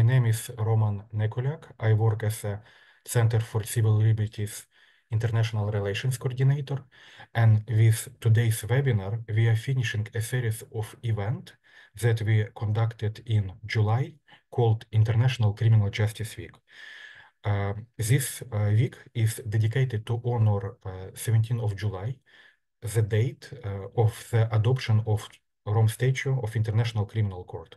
My name is Roman Nekulak. I work as a Center for Civil Liberties International Relations Coordinator. And with today's webinar, we are finishing a series of events that we conducted in July called International Criminal Justice Week. This week is dedicated to honor 17th of July, the date of the adoption of Rome Statute of International Criminal Court.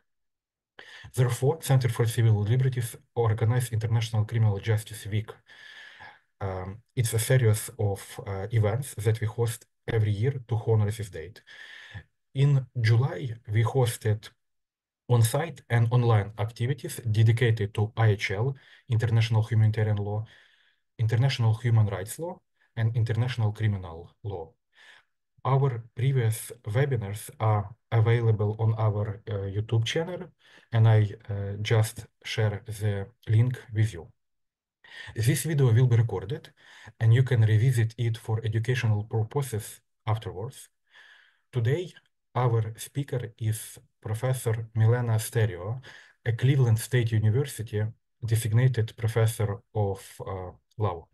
Therefore, Center for Civil Liberties organized International Criminal Justice Week. It's a series of events that we host every year to honor this date. In July, we hosted on-site and online activities dedicated to IHL, International Humanitarian Law, International Human Rights Law, and International Criminal Law. Our previous webinars are available on our YouTube channel, and I just share the link with you. This video will be recorded, and you can revisit it for educational purposes afterwards. Today, our speaker is Professor Milena Stereo, a Cleveland State University designated professor of law.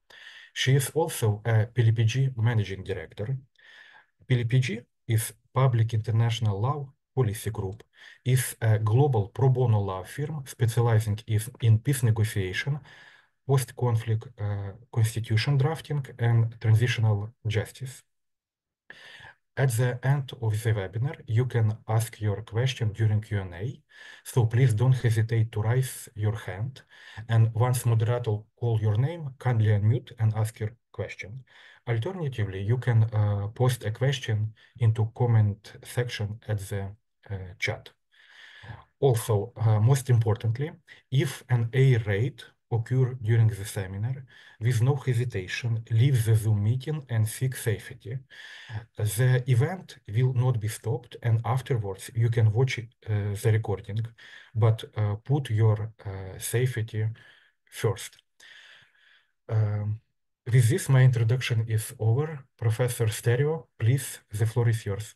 She is also a PLPG managing director. PLPG is Public International Law Policy Group, is a global pro bono law firm specializing in peace negotiation, post-conflict constitution drafting, and transitional justice. At the end of the webinar, you can ask your question during Q&A, so please don't hesitate to raise your hand, and once moderator calls your name, kindly unmute and ask your question. Alternatively, you can post a question into comment section at the chat. Also, most importantly, if an A raid occurs during the seminar, with no hesitation, leave the Zoom meeting and seek safety. The event will not be stopped, and afterwards you can watch the recording, but put your safety first. With this, my introduction is over. Professor Stereo, please, the floor is yours.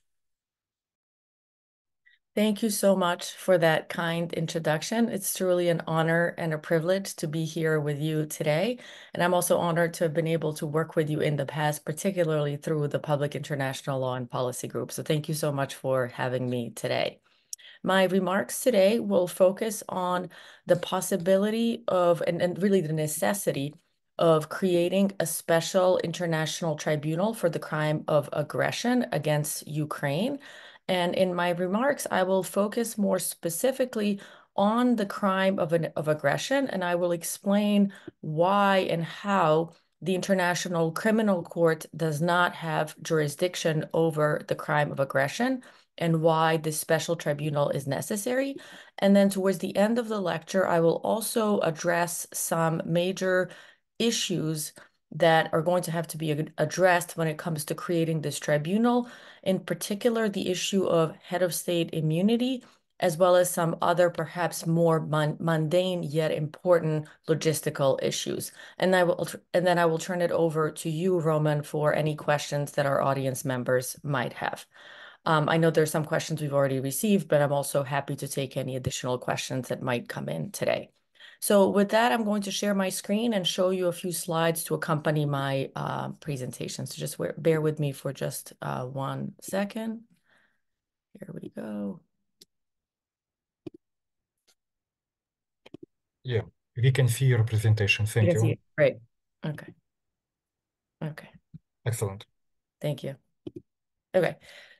Thank you so much for that kind introduction. It's truly an honor and a privilege to be here with you today. And I'm also honored to have been able to work with you in the past, particularly through the Public International Law and Policy Group. So thank you so much for having me today. My remarks today will focus on the possibility of, and really the necessity of creating a special international tribunal for the crime of aggression against Ukraine. And in my remarks, I will focus more specifically on the crime of aggression, and I will explain why and how the International Criminal Court does not have jurisdiction over the crime of aggression, and why this special tribunal is necessary. And then towards the end of the lecture, I will also address some major issues that are going to have to be addressed when it comes to creating this tribunal, in particular, the issue of head of state immunity, as well as some other perhaps more mundane yet important logistical issues. And then I will turn it over to you, Roman, for any questions that our audience members might have. I know there's some questions we've already received, but I'm also happy to take any additional questions that might come in today. So with that, I'm going to share my screen and show you a few slides to accompany my presentation. So just bear with me for just 1 second. Here we go. Yeah, we can see your presentation. Thank you. See it. Great. Okay. Okay. Excellent. Thank you. Okay.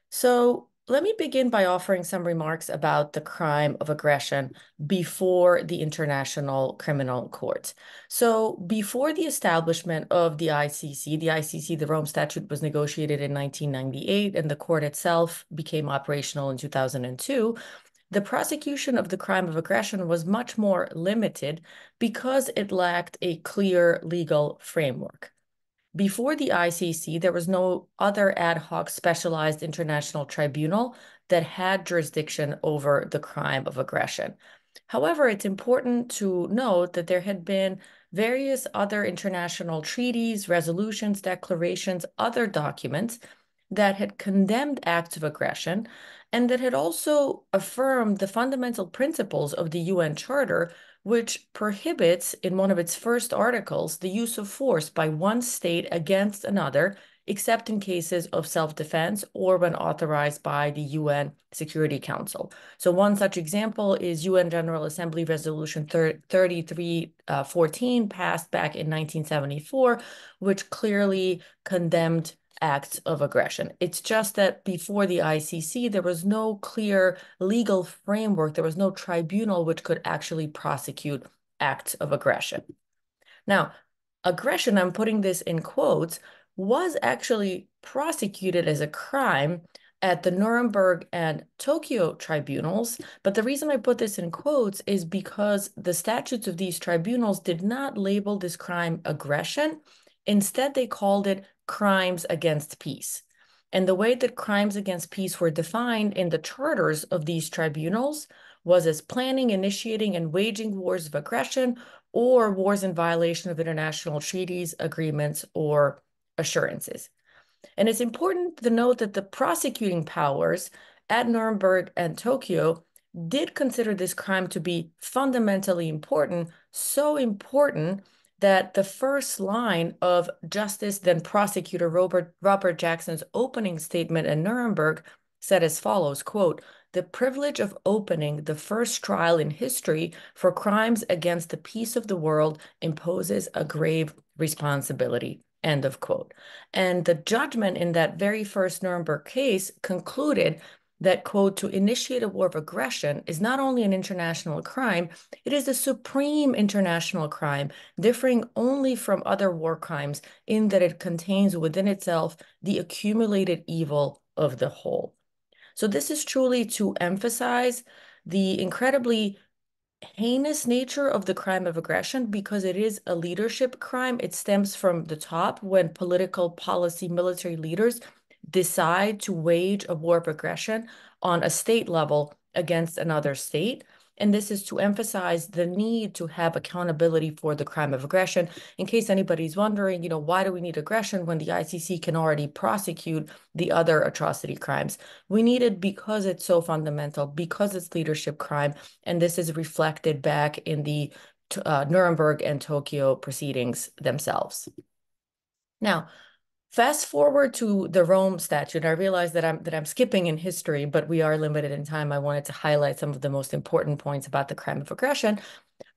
So let me begin by offering some remarks about the crime of aggression before the International Criminal Court. So before the establishment of the ICC, the Rome Statute was negotiated in 1998, and the court itself became operational in 2002. The prosecution of the crime of aggression was much more limited because it lacked a clear legal framework. Before the ICC, there was no other ad hoc specialized international tribunal that had jurisdiction over the crime of aggression. However, it's important to note that there had been various other international treaties, resolutions, declarations, other documents that had condemned acts of aggression and that had also affirmed the fundamental principles of the UN Charter, which prohibits in one of its first articles the use of force by one state against another, except in cases of self-defense or when authorized by the UN Security Council. So one such example is UN General Assembly Resolution 3314, passed back in 1974, which clearly condemned acts of aggression. It's just that before the ICC, there was no clear legal framework, there was no tribunal which could actually prosecute acts of aggression. Now, aggression, I'm putting this in quotes, was actually prosecuted as a crime at the Nuremberg and Tokyo tribunals. But the reason I put this in quotes is because the statutes of these tribunals did not label this crime aggression. Instead, they called it crimes against peace. And the way that crimes against peace were defined in the charters of these tribunals was as planning, initiating, and waging wars of aggression or wars in violation of international treaties, agreements, or assurances. And it's important to note that the prosecuting powers at Nuremberg and Tokyo did consider this crime to be fundamentally important, so important that the first line of Justice then Prosecutor Robert Jackson's opening statement in Nuremberg said as follows, quote, "The privilege of opening the first trial in history for crimes against the peace of the world imposes a grave responsibility." End of quote. And the judgment in that very first Nuremberg case concluded that, quote, "To initiate a war of aggression is not only an international crime, it is a supreme international crime, differing only from other war crimes in that it contains within itself the accumulated evil of the whole." So this is truly to emphasize the incredibly heinous nature of the crime of aggression because it is a leadership crime. It stems from the top when political, policy, military leaders decide to wage a war of aggression on a state level against another state. And this is to emphasize the need to have accountability for the crime of aggression. In case anybody's wondering, why do we need aggression when the ICC can already prosecute the other atrocity crimes? We need it because it's so fundamental, because it's leadership crime, and this is reflected back in the Nuremberg and Tokyo proceedings themselves. Now, fast forward to the Rome Statute. I realize that I'm skipping in history, but we are limited in time. I wanted to highlight some of the most important points about the crime of aggression.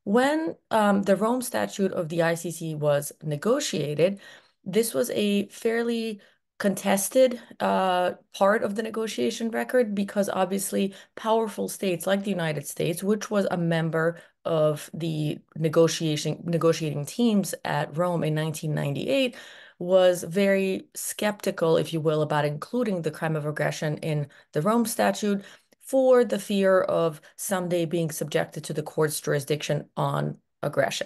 When the Rome Statute of the ICC was negotiated, this was a fairly contested part of the negotiation record because obviously powerful states like the United States, which was a member of the negotiating teams at Rome in 1998, was very skeptical, if you will, about including the crime of aggression in the Rome Statute for the fear of someday being subjected to the court's jurisdiction on aggression.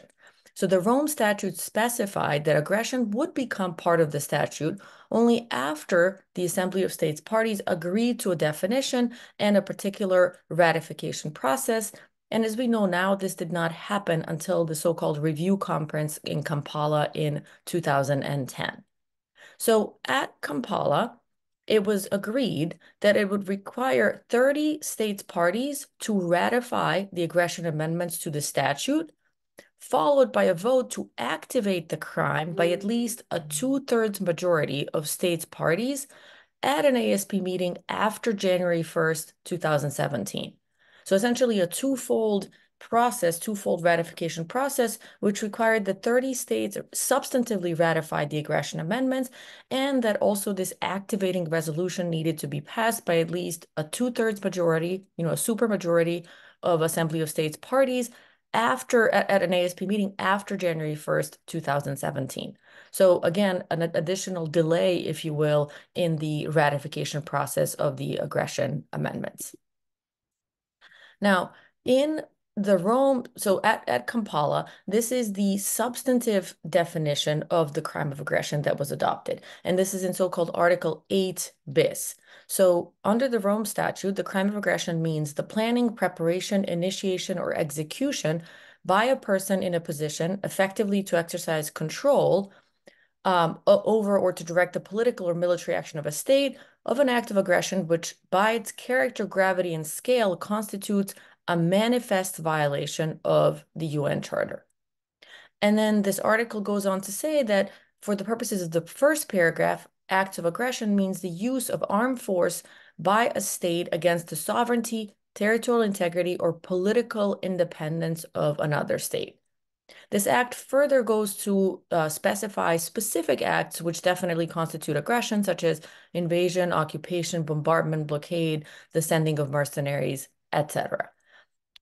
So the Rome Statute specified that aggression would become part of the statute only after the Assembly of States Parties agreed to a definition and a particular ratification process. And as we know now, this did not happen until the so-called review conference in Kampala in 2010. So at Kampala, it was agreed that it would require 30 states parties to ratify the aggression amendments to the statute, followed by a vote to activate the crime by at least a 2/3 majority of states parties at an ASP meeting after January 1st, 2017. So essentially a twofold ratification process, which required that 30 states substantively ratify the aggression amendments, and that also this activating resolution needed to be passed by at least a 2/3 majority, a supermajority of Assembly of States parties at an ASP meeting after January 1st, 2017. So again, an additional delay, if you will, in the ratification process of the aggression amendments. Now, in the Rome, so at Kampala, this is the substantive definition of the crime of aggression that was adopted. And this is in so-called Article 8 bis. So under the Rome Statute, the crime of aggression means the planning, preparation, initiation, or execution by a person in a position effectively to exercise control over or to direct the political or military action of a state of an act of aggression, which by its character, gravity, and scale constitutes a manifest violation of the UN Charter. And then this article goes on to say that for the purposes of the first paragraph, acts of aggression means the use of armed force by a state against the sovereignty, territorial integrity, or political independence of another state. This act further goes to specify specific acts which definitely constitute aggression, such as invasion, occupation, bombardment, blockade, the sending of mercenaries, etc.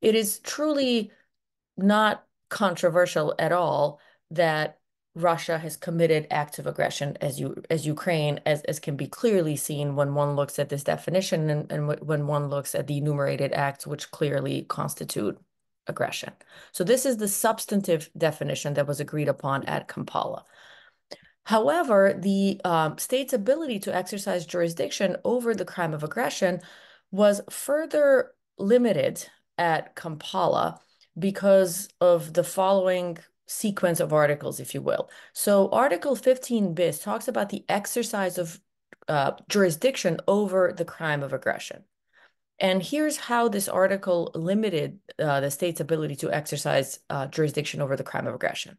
It is truly not controversial at all that Russia has committed acts of aggression as Ukraine, as can be clearly seen when one looks at this definition and when one looks at the enumerated acts which clearly constitute aggression. So this is the substantive definition that was agreed upon at Kampala. However, the state's ability to exercise jurisdiction over the crime of aggression was further limited at Kampala because of the following sequence of articles, if you will. So Article 15 bis talks about the exercise of jurisdiction over the crime of aggression. And here's how this article limited the state's ability to exercise jurisdiction over the crime of aggression.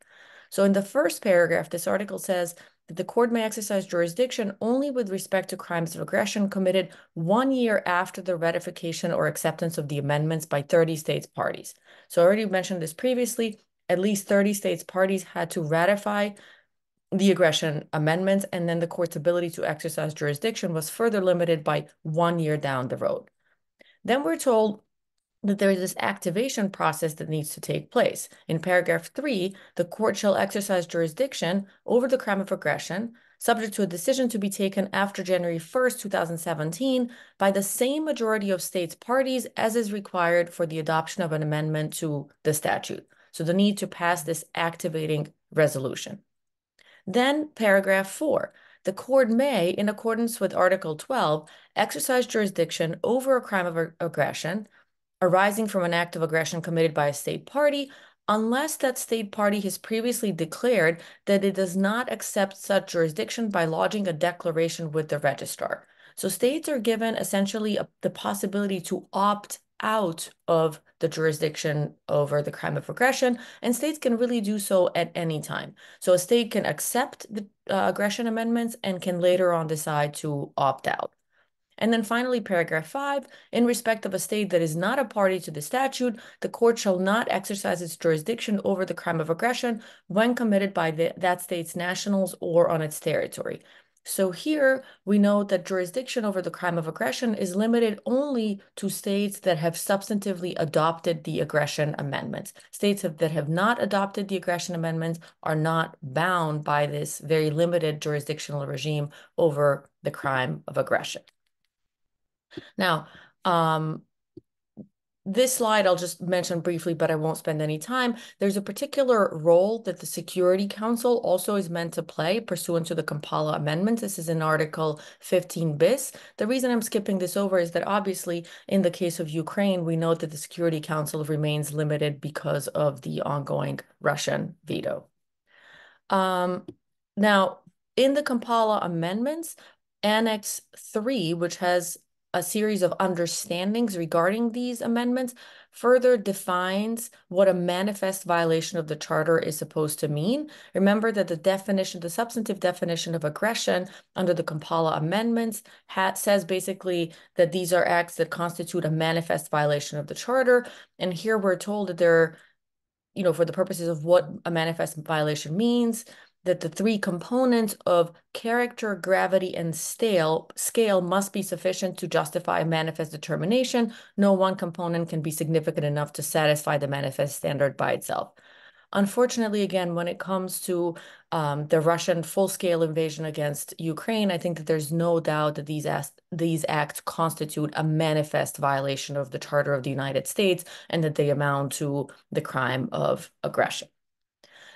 So in the first paragraph, this article says that the court may exercise jurisdiction only with respect to crimes of aggression committed 1 year after the ratification or acceptance of the amendments by 30 states parties. So I already mentioned this previously, at least 30 states parties had to ratify the aggression amendments, and then the court's ability to exercise jurisdiction was further limited by 1 year down the road. Then we're told that there is this activation process that needs to take place. In paragraph 3, the court shall exercise jurisdiction over the crime of aggression, subject to a decision to be taken after January 1st, 2017, by the same majority of states parties as is required for the adoption of an amendment to the statute. So the need to pass this activating resolution. Then paragraph 4. The court may, in accordance with Article 12, exercise jurisdiction over a crime of aggression arising from an act of aggression committed by a state party, unless that state party has previously declared that it does not accept such jurisdiction by lodging a declaration with the registrar. So states are given essentially the possibility to opt out of the jurisdiction over the crime of aggression, and states can really do so at any time. So a state can accept the aggression amendments and can later on decide to opt out. And then finally, paragraph 5, in respect of a state that is not a party to the statute, the court shall not exercise its jurisdiction over the crime of aggression when committed by that state's nationals or on its territory. So here we note that jurisdiction over the crime of aggression is limited only to states that have substantively adopted the aggression amendments. States that have not adopted the aggression amendments are not bound by this very limited jurisdictional regime over the crime of aggression. Now, this slide I'll just mention briefly, but I won't spend any time. There's a particular role that the Security Council also is meant to play pursuant to the Kampala amendments. This is in Article 15 bis. The reason I'm skipping this over is that obviously in the case of Ukraine, we know that the Security Council remains limited because of the ongoing Russian veto. Now, in the Kampala amendments, Annex 3, which has a series of understandings regarding these amendments, further defines what a manifest violation of the Charter is supposed to mean. Remember that the substantive definition of aggression under the Kampala amendments says basically that these are acts that constitute a manifest violation of the Charter. And here we're told that they're, for the purposes of what a manifest violation means, that the three components of character, gravity, and scale must be sufficient to justify a manifest determination. No one component can be significant enough to satisfy the manifest standard by itself. Unfortunately, again, when it comes to the Russian full-scale invasion against Ukraine, I think that there's no doubt that these acts constitute a manifest violation of the Charter of the United States and that they amount to the crime of aggression.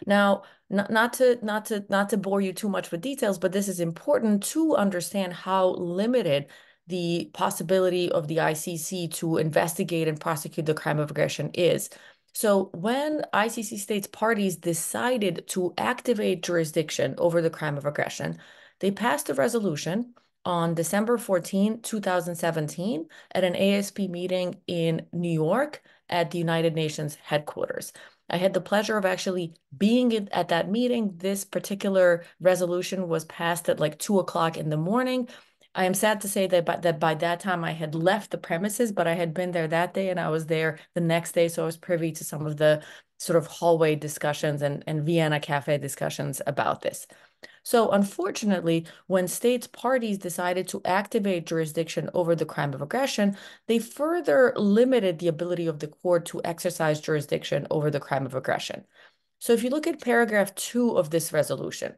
Now, not to bore you too much with details, but this is important to understand how limited the possibility of the ICC to investigate and prosecute the crime of aggression is. So when ICC states parties decided to activate jurisdiction over the crime of aggression, they passed a resolution on December 14, 2017 at an ASP meeting in New York, at the United Nations headquarters. I had the pleasure of actually being at that meeting. This particular resolution was passed at like 2 o'clock in the morning. I am sad to say that by that time I had left the premises, but I had been there that day and I was there the next day. So I was privy to some of the sort of hallway discussions and Vienna cafe discussions about this. So unfortunately, when states parties decided to activate jurisdiction over the crime of aggression, they further limited the ability of the court to exercise jurisdiction over the crime of aggression. So if you look at paragraph 2 of this resolution,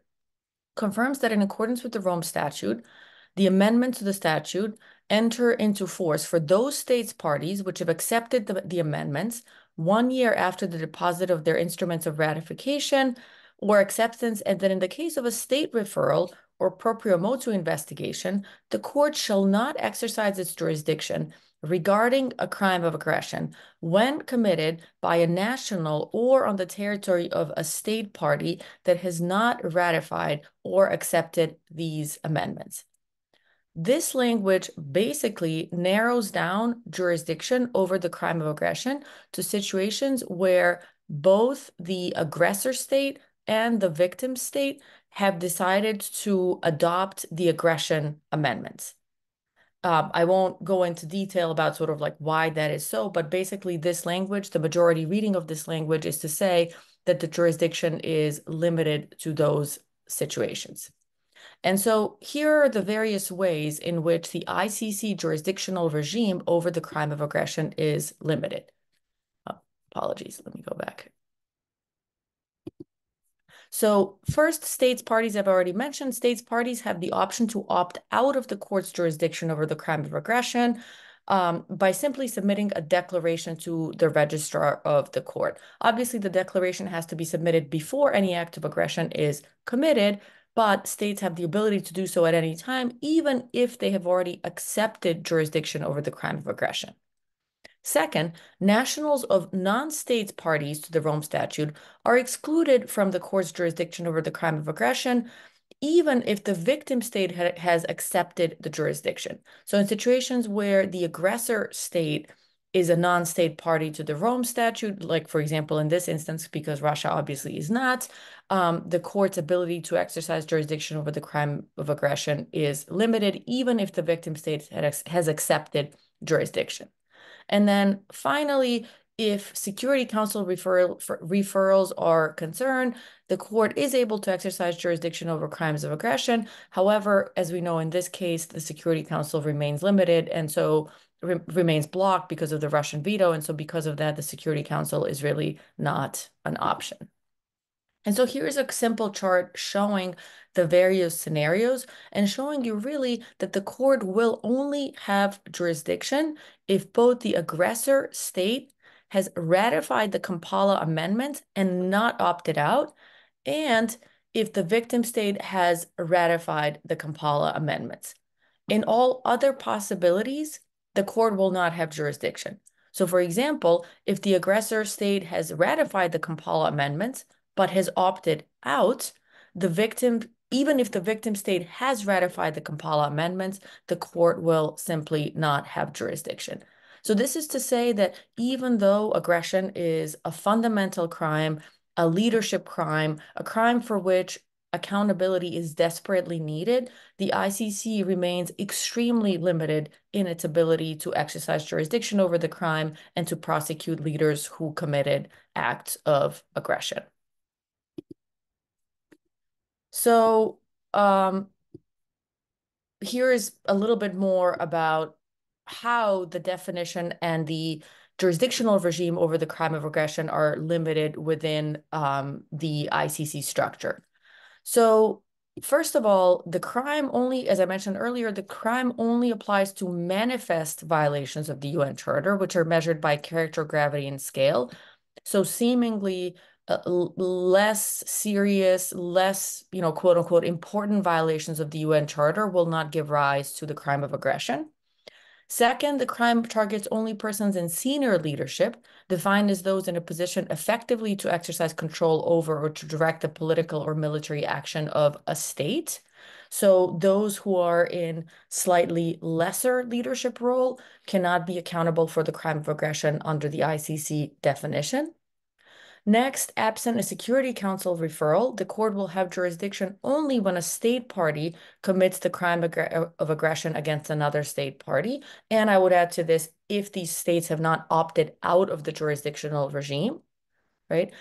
confirms that in accordance with the Rome Statute, the amendments to the statute enter into force for those states parties which have accepted the amendments 1 year after the deposit of their instruments of ratification or acceptance, and that in the case of a state referral or proprio motu investigation, the court shall not exercise its jurisdiction regarding a crime of aggression when committed by a national or on the territory of a state party that has not ratified or accepted these amendments. This language basically narrows down jurisdiction over the crime of aggression to situations where both the aggressor state and the victim state have decided to adopt the aggression amendments. I won't go into detail about sort of like why that is so, but basically this language, the majority reading of this language is to say that the jurisdiction is limited to those situations. And so here are the various ways in which the ICC jurisdictional regime over the crime of aggression is limited. Apologies, let me go back. So first, states parties I've already mentioned. States parties have the option to opt out of the court's jurisdiction over the crime of aggression by simply submitting a declaration to the registrar of the court. Obviously, the declaration has to be submitted before any act of aggression is committed, but states have the ability to do so at any time, even if they have already accepted jurisdiction over the crime of aggression. Second, nationals of non-states parties to the Rome Statute are excluded from the court's jurisdiction over the crime of aggression, even if the victim state has accepted the jurisdiction. So in situations where the aggressor state is a non-state party to the Rome Statute, like for example, in this instance, because Russia obviously is not, the court's ability to exercise jurisdiction over the crime of aggression is limited, even if the victim state has accepted jurisdiction. And then finally, if Security Council referrals are concerned, the court is able to exercise jurisdiction over crimes of aggression. However, as we know in this case, the Security Council remains limited and so remains blocked because of the Russian veto. And so because of that, the Security Council is really not an option. And so here's a simple chart showing the various scenarios and showing you really that the court will only have jurisdiction if both the aggressor state has ratified the Kampala Amendment and not opted out, and if the victim state has ratified the Kampala Amendments. In all other possibilities, the court will not have jurisdiction. So for example, if the aggressor state has ratified the Kampala Amendments, but has opted out, the victim, even if the victim state has ratified the Kampala Amendments, the court will simply not have jurisdiction. So this is to say that even though aggression is a fundamental crime, a leadership crime, a crime for which accountability is desperately needed, the ICC remains extremely limited in its ability to exercise jurisdiction over the crime and to prosecute leaders who committed acts of aggression. So here is a little bit more about how the definition and the jurisdictional regime over the crime of aggression are limited within the ICC structure. So first of all, the crime only, as I mentioned earlier, the crime only applies to manifest violations of the UN Charter, which are measured by character, gravity, and scale. So seemingly less serious, less, quote unquote, important violations of the UN Charter will not give rise to the crime of aggression. Second, the crime targets only persons in senior leadership, defined as those in a position effectively to exercise control over or to direct the political or military action of a state. So those who are in slightly lesser leadership role cannot be accountable for the crime of aggression under the ICC definition. Next, absent a Security Council referral, the court will have jurisdiction only when a state party commits the crime of aggression against another state party. And I would add to this, if these states have not opted out of the jurisdictional regime, right?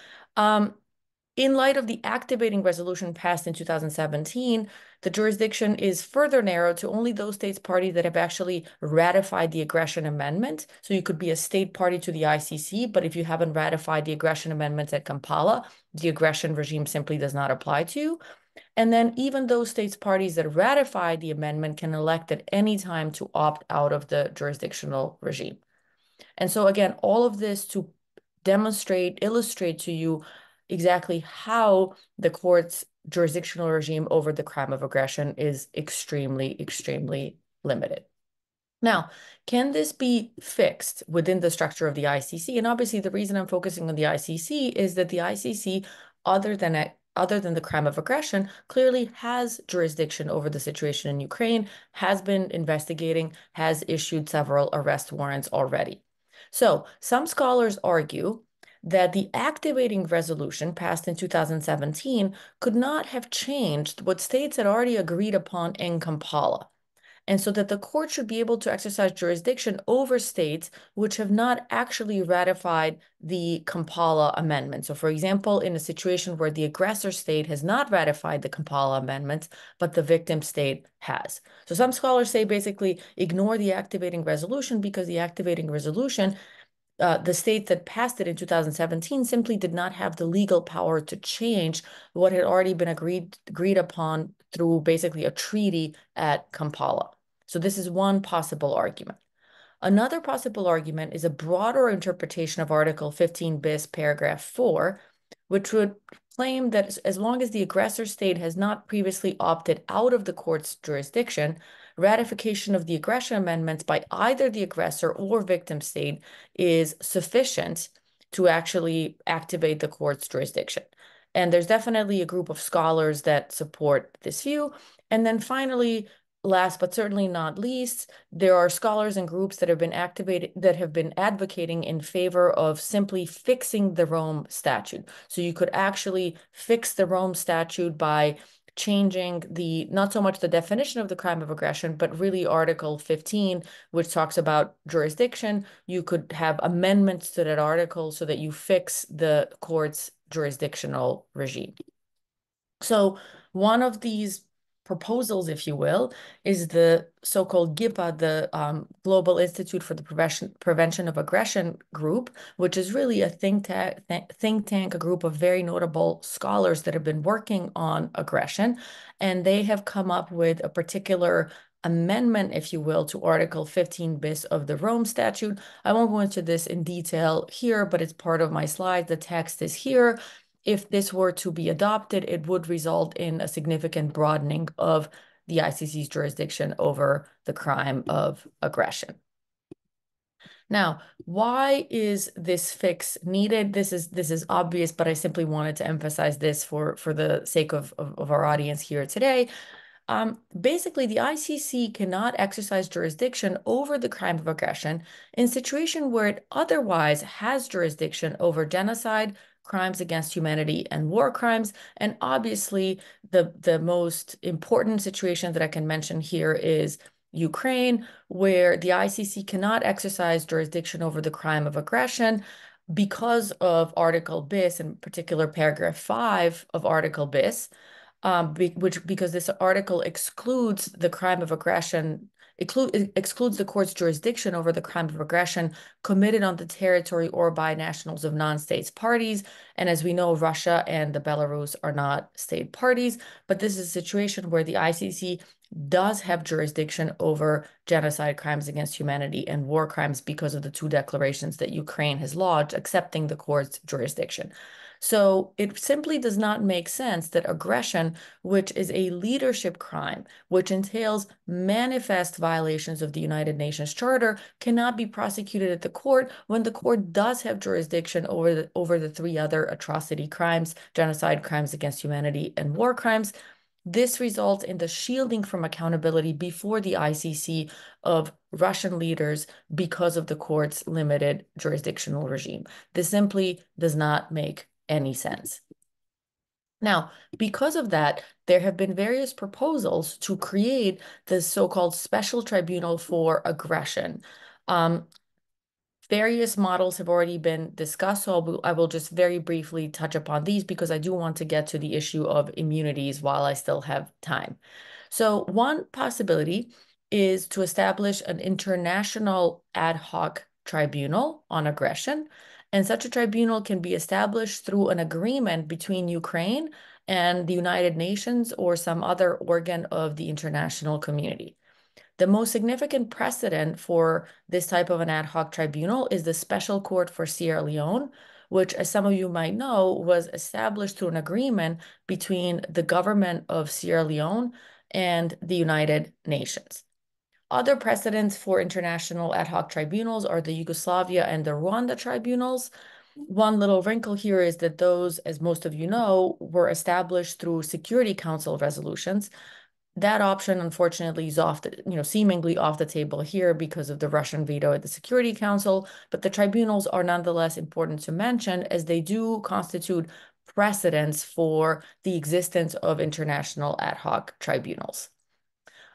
In light of the activating resolution passed in 2017, the jurisdiction is further narrowed to only those states parties that have actually ratified the aggression amendment. So you could be a state party to the ICC, but if you haven't ratified the aggression amendments at Kampala, the aggression regime simply does not apply to you. And then even those states parties that ratified the amendment can elect at any time to opt out of the jurisdictional regime. And so again, all of this to demonstrate, illustrate to you exactly how the court's jurisdictional regime over the crime of aggression is extremely, extremely limited. Now, can this be fixed within the structure of the ICC? And obviously, the reason I'm focusing on the ICC is that the ICC, other than the crime of aggression, clearly has jurisdiction over the situation in Ukraine, has been investigating, has issued several arrest warrants already. So some scholars argue that the activating resolution passed in 2017 could not have changed what states had already agreed upon in Kampala. And so that the court should be able to exercise jurisdiction over states which have not actually ratified the Kampala amendment. So for example, in a situation where the aggressor state has not ratified the Kampala amendments, but the victim state has. So some scholars say basically ignore the activating resolution because the activating resolution, the state that passed it in 2017 simply did not have the legal power to change what had already been agreed upon through basically a treaty at Kampala. So this is one possible argument. Another possible argument is a broader interpretation of Article 15 bis paragraph 4, which would claim that as long as the aggressor state has not previously opted out of the court's jurisdiction, ratification of the aggression amendments by either the aggressor or victim state is sufficient to actually activate the court's jurisdiction. And there's definitely a group of scholars that support this view. And then finally, last but certainly not least, there are scholars and groups that have been advocating in favor of simply fixing the Rome Statute. So you could actually fix the Rome Statute by changing not so much the definition of the crime of aggression, but really Article 15, which talks about jurisdiction. You could have amendments to that article so that you fix the court's jurisdictional regime. So one of these proposals, if you will, is the so-called GIPA, the Global Institute for the Prevention of Aggression group, which is really a think tank, a group of very notable scholars that have been working on aggression. And they have come up with a particular amendment, if you will, to Article 15 bis of the Rome Statute. I won't go into this in detail here, but it's part of my slides. The text is here. If this were to be adopted, it would result in a significant broadening of the ICC's jurisdiction over the crime of aggression. Now, why is this fix needed? This is obvious, but I simply wanted to emphasize this for the sake of our audience here today. Basically, the ICC cannot exercise jurisdiction over the crime of aggression in a situation where it otherwise has jurisdiction over genocide, crimes against humanity, and war crimes. And obviously, the most important situation that I can mention here is Ukraine, where the ICC cannot exercise jurisdiction over the crime of aggression because of Article bis, in particular paragraph 5 of Article bis, because this article excludes the crime of aggression, excludes the court's jurisdiction over the crime of aggression committed on the territory or by nationals of non-states parties. And as we know, Russia and the Belarus are not state parties, but this is a situation where the ICC does have jurisdiction over genocide, crimes against humanity, and war crimes because of the two declarations that Ukraine has lodged accepting the court's jurisdiction. So it simply does not make sense that aggression, which is a leadership crime, which entails manifest violations of the United Nations Charter, cannot be prosecuted at the court when the court does have jurisdiction over the three other atrocity crimes, genocide, crimes against humanity, and war crimes. This results in the shielding from accountability before the ICC of Russian leaders because of the court's limited jurisdictional regime. This simply does not make any sense. Now, because of that, there have been various proposals to create this so-called special tribunal for aggression. Various models have already been discussed, so I will just very briefly touch upon these because I do want to get to the issue of immunities while I still have time. So one possibility is to establish an international ad hoc tribunal on aggression, and such a tribunal can be established through an agreement between Ukraine and the United Nations or some other organ of the international community. The most significant precedent for this type of an ad hoc tribunal is the Special Court for Sierra Leone, which, as some of you might know, was established through an agreement between the government of Sierra Leone and the United Nations. Other precedents for international ad hoc tribunals are the Yugoslavia and the Rwanda tribunals. One little wrinkle here is that those, as most of you know, were established through Security Council resolutions. That option, unfortunately, is seemingly off the table here because of the Russian veto at the Security Council, but the tribunals are nonetheless important to mention as they do constitute precedents for the existence of international ad hoc tribunals.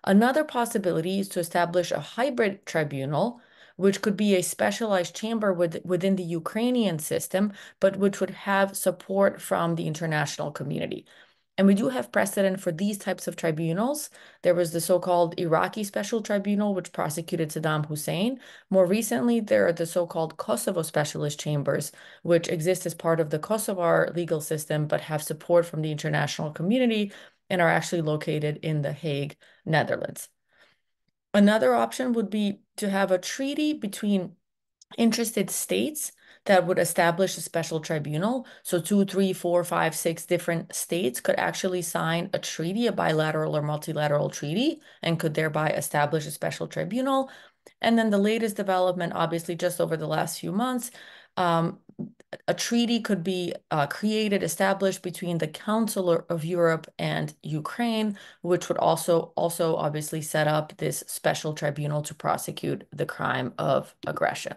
Another possibility is to establish a hybrid tribunal, which could be a specialized chamber within the Ukrainian system, but which would have support from the international community. And we do have precedent for these types of tribunals. There was the so-called Iraqi Special Tribunal, which prosecuted Saddam Hussein. More recently, there are the so-called Kosovo Specialist Chambers, which exist as part of the Kosovar legal system, but have support from the international community and are actually located in The Hague, Netherlands. Another option would be to have a treaty between interested states that would establish a special tribunal. So 2, 3, 4, 5, 6 different states could actually sign a treaty, a bilateral or multilateral treaty, and could thereby establish a special tribunal. And then the latest development, obviously just over the last few months, a treaty could be created, established between the Council of Europe and Ukraine, which would also obviously set up this special tribunal to prosecute the crime of aggression.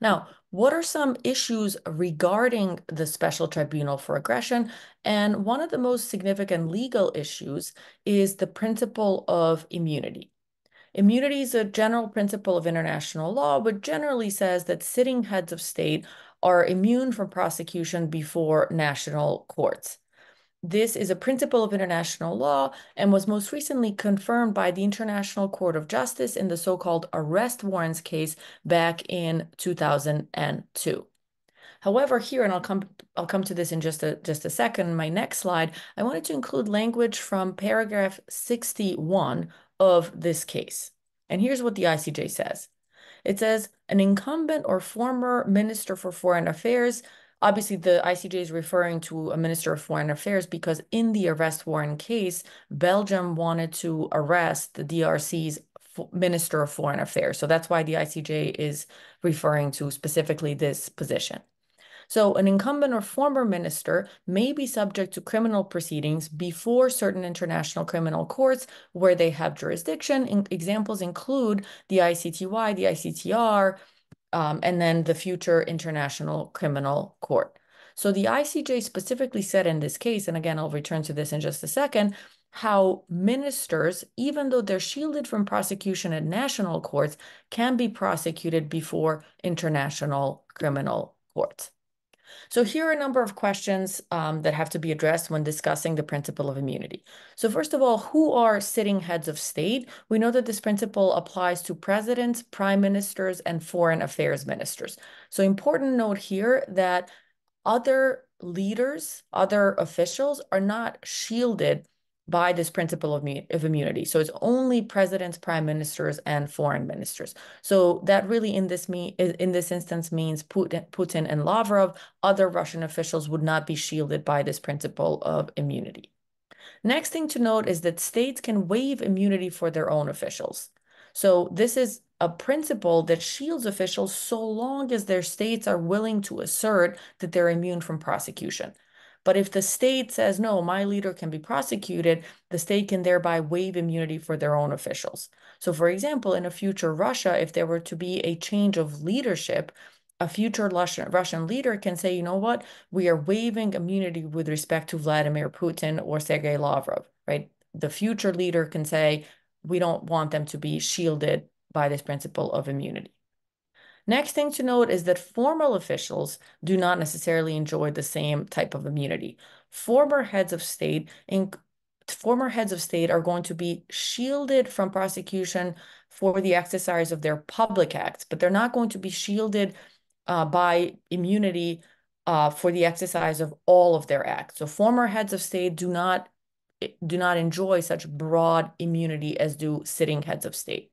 Now, what are some issues regarding the Special Tribunal for Aggression? And one of the most significant legal issues is the principle of immunity. Immunity is a general principle of international law, which generally says that sitting heads of state are immune from prosecution before national courts. This is a principle of international law and was most recently confirmed by the International Court of Justice in the so-called arrest warrants case back in 2002. However, here, and I'll come to this in just a second, in my next slide, I wanted to include language from paragraph 61 of this case. And here's what the ICJ says. It says, an incumbent or former minister for foreign affairs. Obviously, the ICJ is referring to a minister of foreign affairs because in the arrest warrant case, Belgium wanted to arrest the DRC's minister of foreign affairs. So that's why the ICJ is referring to specifically this position. So an incumbent or former minister may be subject to criminal proceedings before certain international criminal courts where they have jurisdiction. Examples include the ICTY, the ICTR, and then the future International Criminal Court. So the ICJ specifically said in this case, and again, I'll return to this in just a second, how ministers, even though they're shielded from prosecution at national courts, can be prosecuted before international criminal courts. So here are a number of questions that have to be addressed when discussing the principle of immunity. So first of all, who are sitting heads of state? We know that this principle applies to presidents, prime ministers, and foreign affairs ministers. So important note here that other leaders, other officials are not shielded by this principle of immunity. So it's only presidents, prime ministers, and foreign ministers. So that really in this instance means Putin and Lavrov, other Russian officials would not be shielded by this principle of immunity. Next thing to note is that states can waive immunity for their own officials. So this is a principle that shields officials so long as their states are willing to assert that they're immune from prosecution. But if the state says, no, my leader can be prosecuted, the state can thereby waive immunity for their own officials. So for example, in a future Russia, if there were to be a change of leadership, a future Russian leader can say, you know what, we are waiving immunity with respect to Vladimir Putin or Sergei Lavrov, right? The future leader can say, we don't want them to be shielded by this principle of immunity. Next thing to note is that formal officials do not necessarily enjoy the same type of immunity. Former heads of state are going to be shielded from prosecution for the exercise of their public acts, but they're not going to be shielded by immunity for the exercise of all of their acts. So former heads of state do not enjoy such broad immunity as do sitting heads of state.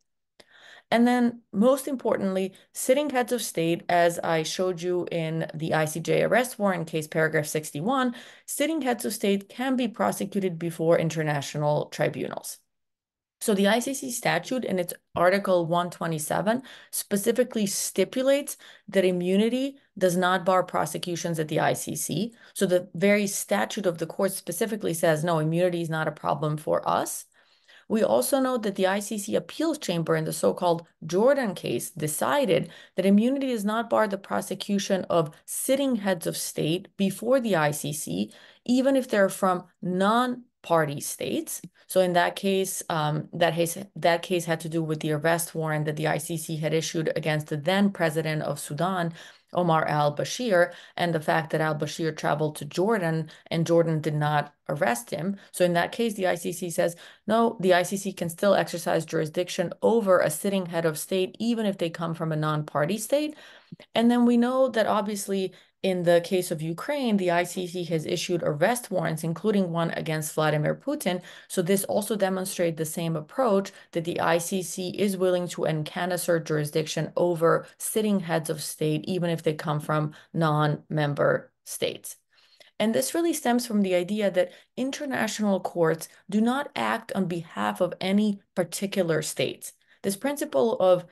And then most importantly, sitting heads of state, as I showed you in the ICJ arrest warrant case, paragraph 61, sitting heads of state can be prosecuted before international tribunals. So the ICC statute in its Article 127 specifically stipulates that immunity does not bar prosecutions at the ICC. So the very statute of the court specifically says, no, immunity is not a problem for us. We also know that the ICC appeals chamber in the so-called Jordan case decided that immunity does not bar the prosecution of sitting heads of state before the ICC, even if they're from non-party states. So in that case, that case had to do with the arrest warrant that the ICC had issued against the then president of Sudan, Omar al-Bashir, and the fact that al-Bashir traveled to Jordan and Jordan did not arrest him. So in that case, the ICC says, no, the ICC can still exercise jurisdiction over a sitting head of state, even if they come from a non-party state. And then we know that obviously in the case of Ukraine, the ICC has issued arrest warrants, including one against Vladimir Putin. So this also demonstrates the same approach that the ICC is willing to and can assert jurisdiction over sitting heads of state, even if they come from non-member states. And this really stems from the idea that international courts do not act on behalf of any particular states. This principle of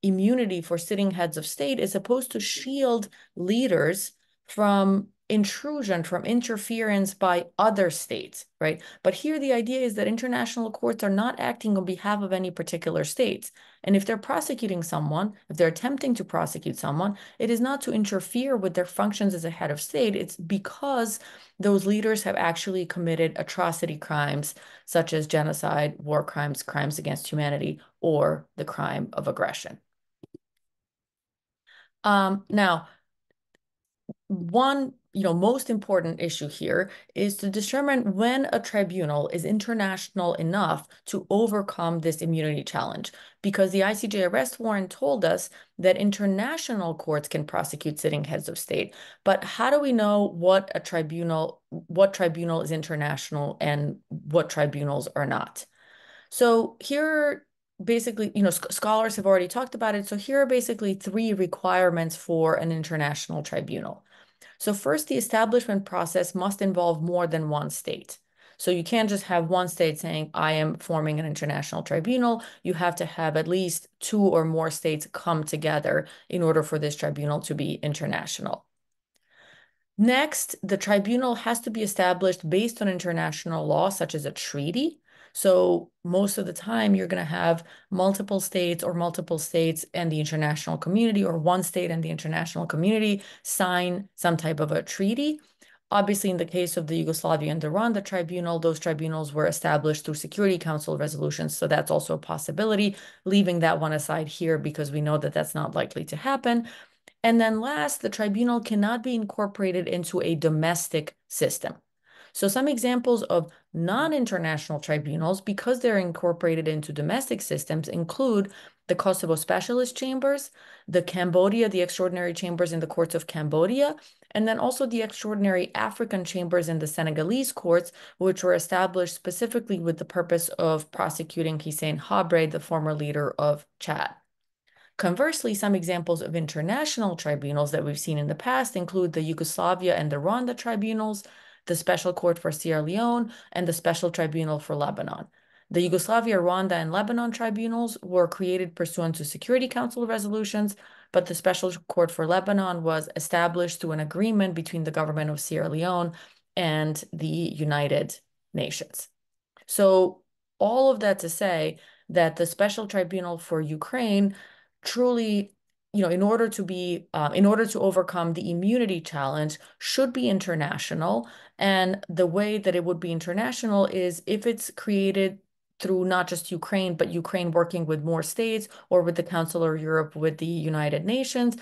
immunity for sitting heads of state is supposed to shield leaders from intrusion, from interference by other states, right? But here the idea is that international courts are not acting on behalf of any particular states. And if they're prosecuting someone, if they're attempting to prosecute someone, it is not to interfere with their functions as a head of state. It's because those leaders have actually committed atrocity crimes, such as genocide, war crimes, crimes against humanity, or the crime of aggression. Now, one most important issue here is to determine when a tribunal is international enough to overcome this immunity challenge, because the ICJ arrest warrant told us that international courts can prosecute sitting heads of state. But how do we know what tribunal is international and what tribunals are not? So here basically, scholars have already talked about it. So here are basically 3 requirements for an international tribunal. So first, the establishment process must involve more than one state. So you can't just have one state saying, I am forming an international tribunal. You have to have at least 2 or more states come together in order for this tribunal to be international. Next, the tribunal has to be established based on international law, such as a treaty. So most of the time, you're going to have multiple states and the international community, or one state and the international community sign some type of a treaty. Obviously, in the case of the Yugoslavia and the Rwanda tribunal, those tribunals were established through Security Council resolutions. So that's also a possibility, leaving that one aside here because we know that that's not likely to happen. And then last, the tribunal cannot be incorporated into a domestic system. So some examples of non-international tribunals, because they're incorporated into domestic systems, include the Kosovo Specialist Chambers, the Extraordinary Chambers in the Courts of Cambodia, and then also the Extraordinary African Chambers in the Senegalese courts, which were established specifically with the purpose of prosecuting Hissène Habré, the former leader of Chad. Conversely, some examples of international tribunals that we've seen in the past include the Yugoslavia and the Rwanda tribunals, the Special Court for Sierra Leone, and the Special Tribunal for Lebanon. The Yugoslavia, Rwanda, and Lebanon tribunals were created pursuant to Security Council resolutions, but the Special Court for Lebanon was established through an agreement between the government of Sierra Leone and the United Nations. So all of that to say that the Special Tribunal for Ukraine truly, in order to overcome the immunity challenge, should be international. And the way that it would be international is if it's created through not just Ukraine, but Ukraine working with more states or with the Council of Europe, with the United Nations,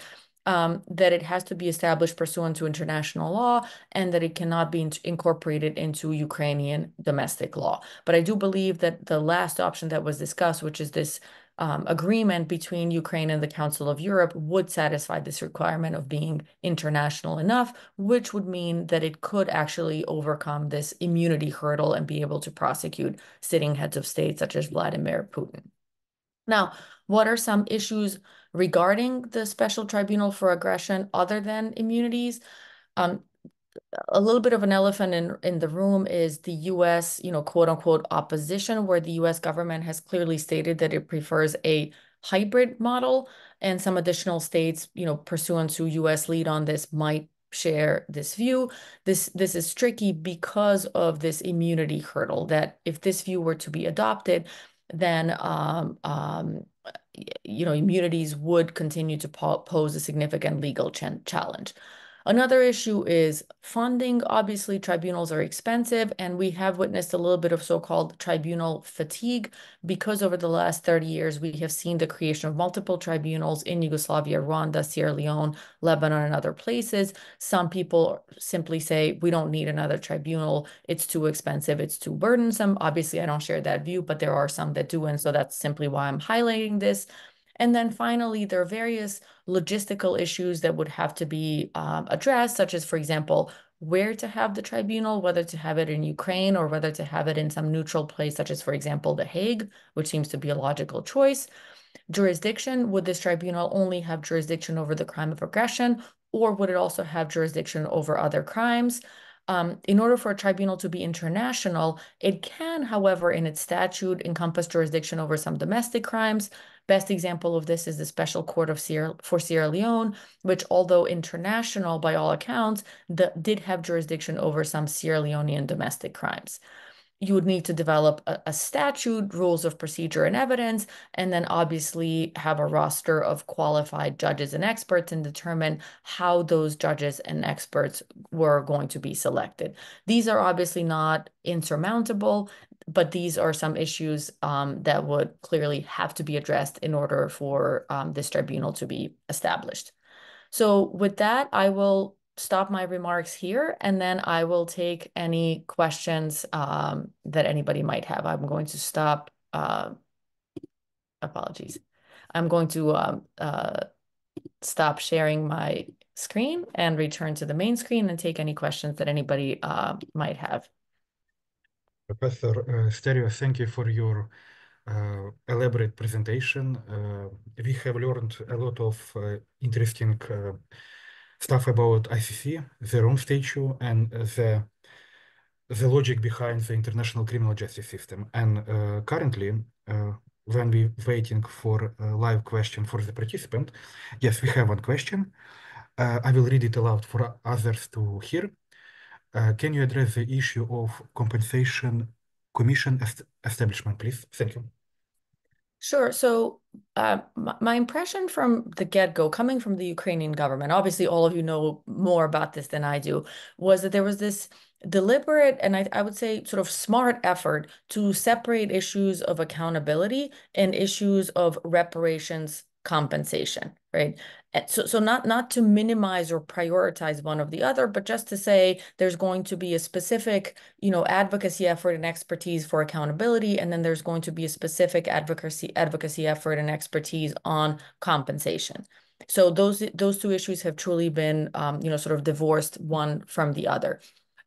that it has to be established pursuant to international law and that it cannot be incorporated into Ukrainian domestic law. But I do believe that the last option that was discussed, which is this agreement between Ukraine and the Council of Europe, would satisfy this requirement of being international enough, which would mean that it could actually overcome this immunity hurdle and be able to prosecute sitting heads of state such as Vladimir Putin. Now, what are some issues regarding the Special Tribunal for Aggression other than immunities? A little bit of an elephant in the room is the U.S., quote unquote, opposition, where the U.S. government has clearly stated that it prefers a hybrid model, and some additional states, pursuant to U.S. lead on this, might share this view. This is tricky because of this immunity hurdle, that if this view were to be adopted, then immunities would continue to pose a significant legal challenge. Another issue is funding. Obviously, tribunals are expensive, and we have witnessed a little bit of so-called tribunal fatigue because over the last 30 years, we have seen the creation of multiple tribunals in Yugoslavia, Rwanda, Sierra Leone, Lebanon, and other places. Some people simply say, we don't need another tribunal. It's too expensive. It's too burdensome. Obviously, I don't share that view, but there are some that do, and so that's simply why I'm highlighting this. And then finally, there are various logistical issues that would have to be addressed, such as, for example, where to have the tribunal, whether to have it in Ukraine or whether to have it in some neutral place, such as, for example, The Hague, which seems to be a logical choice. Jurisdiction, would this tribunal only have jurisdiction over the crime of aggression, or would it also have jurisdiction over other crimes? In order for a tribunal to be international, it can, however, in its statute, encompass jurisdiction over some domestic crimes. Best example of this is the Special Court for Sierra Leone, which, although international by all accounts, did have jurisdiction over some Sierra Leonean domestic crimes. You would need to develop a statute, rules of procedure and evidence, and then obviously have a roster of qualified judges and experts and determine how those judges and experts were going to be selected. These are obviously not insurmountable, but these are some issues that would clearly have to be addressed in order for this tribunal to be established. So with that, I will stop my remarks here, and then I will take any questions that anybody might have. I'm going to stop, apologies. I'm going to stop sharing my screen and return to the main screen and take any questions that anybody might have. Professor Stereo, thank you for your elaborate presentation. We have learned a lot of interesting stuff about ICC, their own statute, and the logic behind the international criminal justice system. And currently, when we're waiting for a live question for the participant, yes, we have one question. I will read it aloud for others to hear. Can you address the issue of compensation commission establishment, please? Thank you. Sure. So my impression from the get-go, coming from the Ukrainian government, obviously all of you know more about this than I do, was that there was this deliberate and I would say sort of smart effort to separate issues of accountability and issues of reparations compensation, right? So not to minimize or prioritize one or the other, but just to say there's going to be a specific, advocacy effort and expertise for accountability, and then there's going to be a specific advocacy effort and expertise on compensation. So those two issues have truly been, sort of divorced one from the other.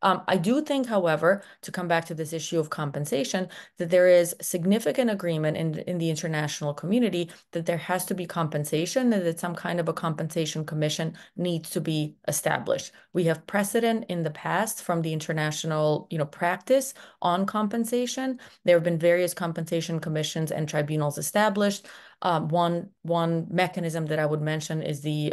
I do think, however, to come back to this issue of compensation, that there is significant agreement in the international community that there has to be compensation and that some kind of a compensation commission needs to be established. We have precedent in the past from the international, practice on compensation. There have been various compensation commissions and tribunals established. One mechanism that I would mention is the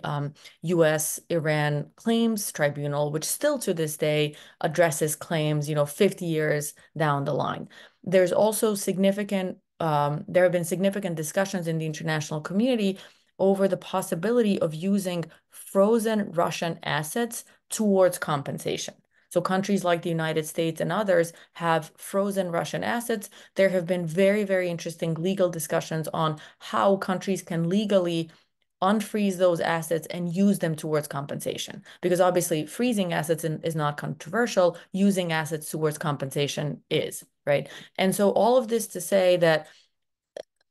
U.S.-Iran Claims Tribunal, which still to this day addresses claims, 50 years down the line. There's also there have been significant discussions in the international community over the possibility of using frozen Russian assets towards compensation. So countries like the United States and others have frozen Russian assets. There have been very, very interesting legal discussions on how countries can legally unfreeze those assets and use them towards compensation. Because obviously freezing assets is not controversial, using assets towards compensation is, right? And so all of this to say that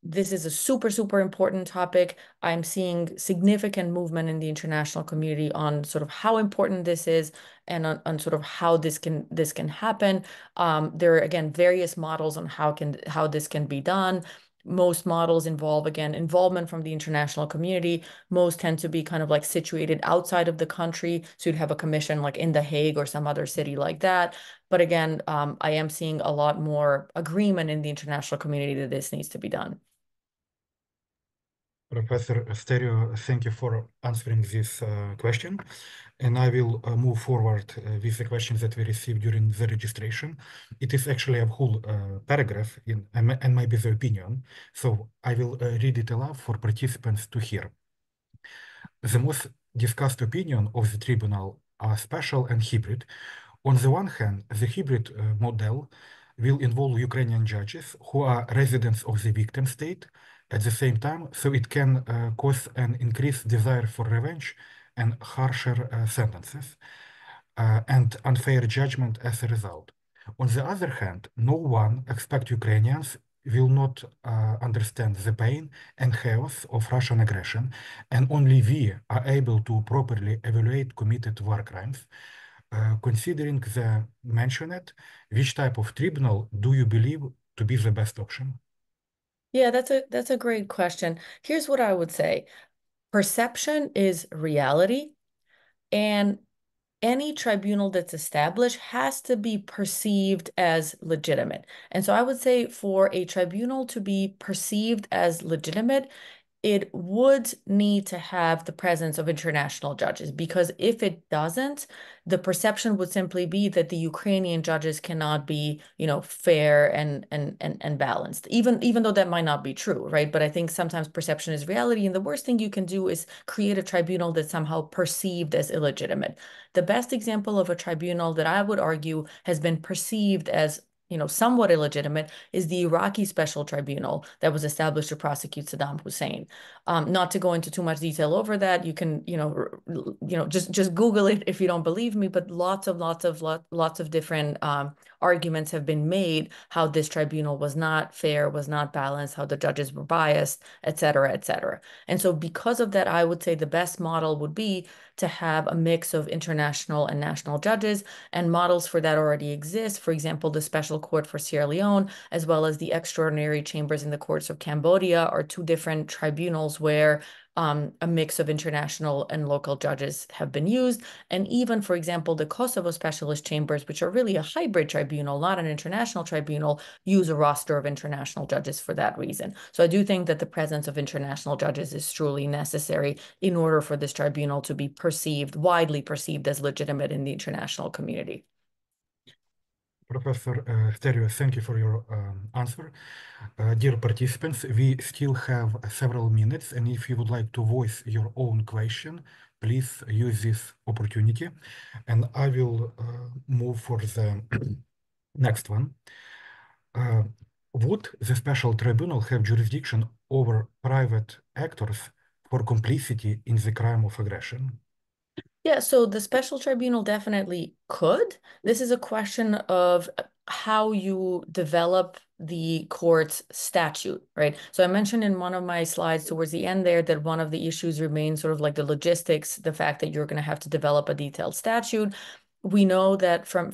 this is a super, super important topic. I'm seeing significant movement in the international community on sort of how important this is and on sort of how this can happen. There are, again, various models on how this can be done. Most models involve, again, involvement from the international community. Most tend to be kind of like situated outside of the country. So you'd have a commission like in The Hague or some other city like that. But again, I am seeing a lot more agreement in the international community that this needs to be done. Professor Stereo, thank you for answering this question. And I will move forward with the questions that we received during the registration. It is actually a whole paragraph and maybe the opinion. So I will read it aloud for participants to hear. The most discussed opinion of the tribunal are special and hybrid. On the one hand, the hybrid model will involve Ukrainian judges who are residents of the victim state at the same time, so it can cause an increased desire for revenge and harsher sentences and unfair judgment as a result. On the other hand, no one except Ukrainians will not understand the pain and chaos of Russian aggression, and only we are able to properly evaluate committed war crimes. Considering the mentioned, which type of tribunal do you believe to be the best option? Yeah, that's a great question. Here's what I would say. Perception is reality, and any tribunal that's established has to be perceived as legitimate. And so I would say for a tribunal to be perceived as legitimate, it would need to have the presence of international judges, because if it doesn't, the perception would simply be that the Ukrainian judges cannot be, fair and balanced, even though that might not be true, right? But I think sometimes perception is reality, and the worst thing you can do is create a tribunal that's somehow perceived as illegitimate. The best example of a tribunal that I would argue has been perceived as somewhat illegitimate is the Iraqi Special Tribunal that was established to prosecute Saddam Hussein. Not to go into too much detail over that, you can, just Google it if you don't believe me. But lots of different arguments have been made how this tribunal was not fair, was not balanced, how the judges were biased, et cetera, et cetera. And so, because of that, I would say the best model would be to have a mix of international and national judges, and models for that already exist. For example, the Special Court for Sierra Leone, as well as the extraordinary chambers in the courts of Cambodia, are two different tribunals where a mix of international and local judges have been used. And even, for example, the Kosovo Specialist Chambers, which are really a hybrid tribunal, not an international tribunal, use a roster of international judges for that reason. So I do think that the presence of international judges is truly necessary in order for this tribunal to be widely perceived as legitimate in the international community. Professor Stereo, thank you for your answer. Dear participants, we still have several minutes, and if you would like to voice your own question, please use this opportunity. And I will move for the next one. Would the special tribunal have jurisdiction over private actors for complicity in the crime of aggression? Yeah, so the special tribunal definitely could. This is a question of how you develop the court's statute, right? So I mentioned in one of my slides towards the end there that one of the issues remains sort of like the logistics, the fact that you're going to have to develop a detailed statute. We know that from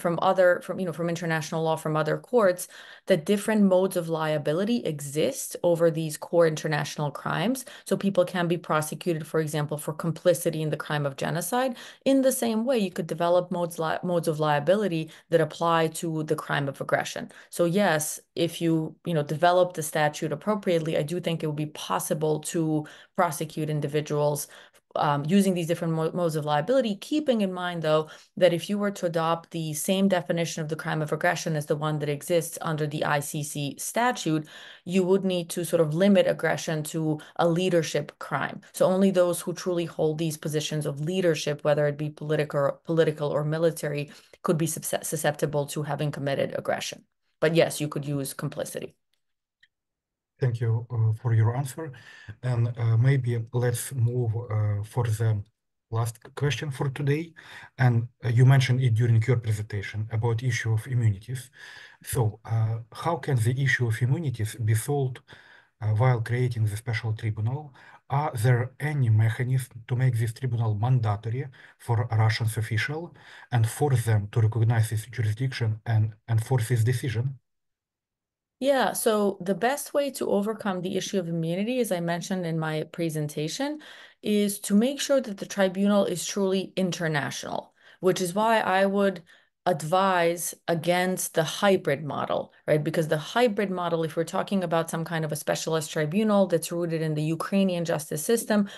international law, from other courts, that different modes of liability exist over these core international crimes. So people can be prosecuted, for example, for complicity in the crime of genocide. In the same way, you could develop modes of liability that apply to the crime of aggression. So yes, if you develop the statute appropriately, I do think it would be possible to prosecute individuals using these different modes of liability, keeping in mind, though, that if you were to adopt the same definition of the crime of aggression as the one that exists under the ICC statute, you would need to sort of limit aggression to a leadership crime. So only those who truly hold these positions of leadership, whether it be political or military, could be susceptible to having committed aggression. But yes, you could use complicity. Thank you for your answer. And maybe let's move for the last question for today. And you mentioned it during your presentation about issue of immunities. So how can the issue of immunities be solved while creating the special tribunal? Are there any mechanisms to make this tribunal mandatory for Russian officials and force them to recognize this jurisdiction and enforce this decision? Yeah, so the best way to overcome the issue of immunity, as I mentioned in my presentation, is to make sure that the tribunal is truly international, which is why I would advise against the hybrid model, right? Because the hybrid model, if we're talking about some kind of a specialist tribunal that's rooted in the Ukrainian justice system,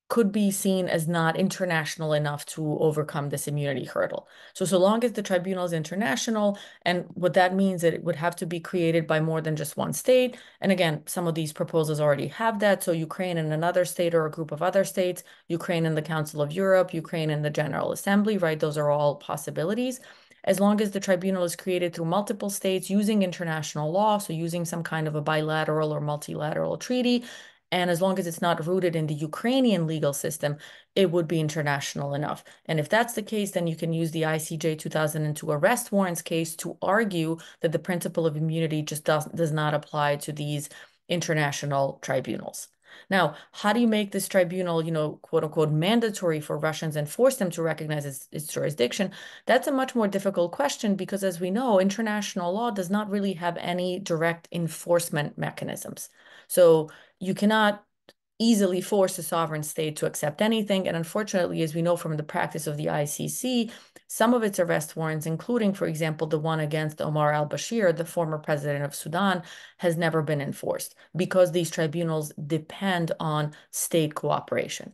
could be seen as not international enough to overcome this immunity hurdle. So long as the tribunal is international, and what that means that it would have to be created by more than just one state. And again, some of these proposals already have that. So Ukraine and another state or a group of other states, Ukraine and the Council of Europe, Ukraine and the General Assembly, right? Those are all possibilities. As long as the tribunal is created through multiple states using international law, so using some kind of a bilateral or multilateral treaty, and as long as it's not rooted in the Ukrainian legal system, it would be international enough. And if that's the case, then you can use the ICJ 2002 arrest warrants case to argue that the principle of immunity just does not apply to these international tribunals. Now, how do you make this tribunal, quote unquote, mandatory for Russians and force them to recognize its jurisdiction? That's a much more difficult question because, as we know, international law does not really have any direct enforcement mechanisms. So you cannot easily force a sovereign state to accept anything. And unfortunately, as we know from the practice of the ICC, some of its arrest warrants, including, for example, the one against Omar al-Bashir, the former president of Sudan, has never been enforced because these tribunals depend on state cooperation.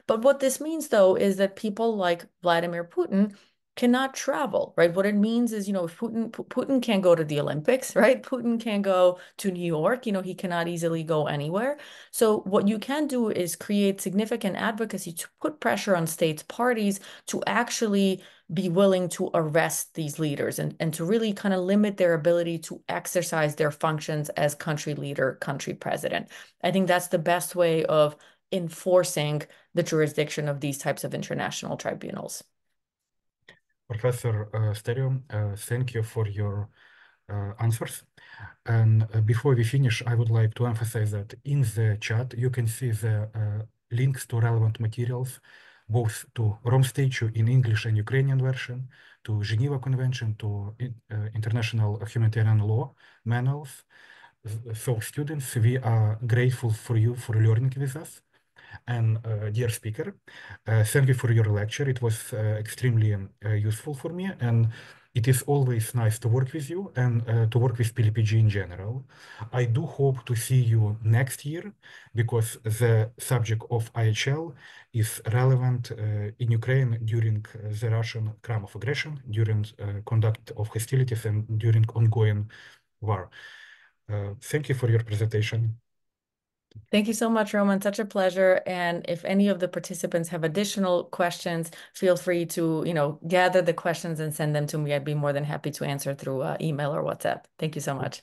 But what this means, though, is that people like Vladimir Putin cannot travel, right? What it means is, if Putin can't go to the Olympics, right? Putin can't go to New York, he cannot easily go anywhere. So what you can do is create significant advocacy to put pressure on states' parties to actually be willing to arrest these leaders and to really kind of limit their ability to exercise their functions as country leader, country president. I think that's the best way of enforcing the jurisdiction of these types of international tribunals. Professor Stereo, thank you for your answers. And before we finish, I would like to emphasize that in the chat, you can see the links to relevant materials, both to Rome Statute in English and Ukrainian version, to Geneva Convention, to International Humanitarian Law manuals. So students, we are grateful for you for learning with us. And dear speaker, thank you for your lecture. It was extremely useful for me, and it is always nice to work with you and to work with PLPG in general. I do hope to see you next year because the subject of IHL is relevant in Ukraine during the Russian crime of aggression, during conduct of hostilities, and during ongoing war. Thank you for your presentation. Thank you so much, Roman. Such a pleasure. And if any of the participants have additional questions, feel free to, gather the questions and send them to me. I'd be more than happy to answer through email or WhatsApp. Thank you so much.